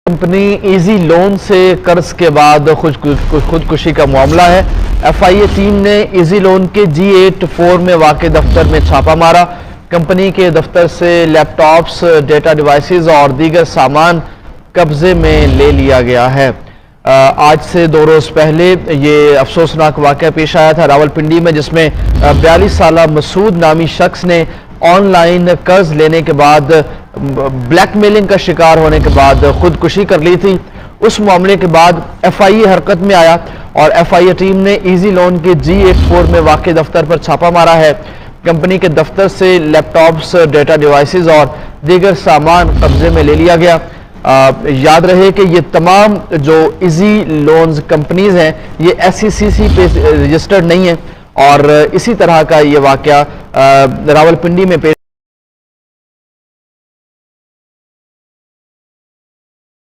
Company easy loan से कर्ज के बाद खुदकुशी का मामला है। एफआईए टीम ने इजी लोन के G84 में वाक़े दफ्तर में छापा मारा। कंपनी के दफ्तर से लैपटॉप्स, डेटा डिवाइसेस और दीगर सामान कब्जे में ले लिया गया है। आज से 2 रोज पहले ये अफसोसनाक वाक़या पेश आया था रावलपिंडी में, जिसमें 42 साला मसूद नामी शख्स ने ऑनलाइन कर्ज लेने के बाद ब्लैकमेलिंग का शिकार होने के बाद खुदकुशी कर ली थी। उस मामले के बाद एफआईए हरकत में आया और एफआईए टीम ने इजी लोन के G84 में वाक़े दफ्तर पर छापा मारा है। कंपनी के दफ्तर से लैपटॉप्स, डेटा डिवाइसेस और दीगर सामान कब्जे में ले लिया गया। याद रहे कि ये तमाम जो इजी लोन्स कंपनीज हैं ये SECC पे रजिस्टर्ड नहीं है और इसी तरह का ये वाक़या रावलपिंडी में पेश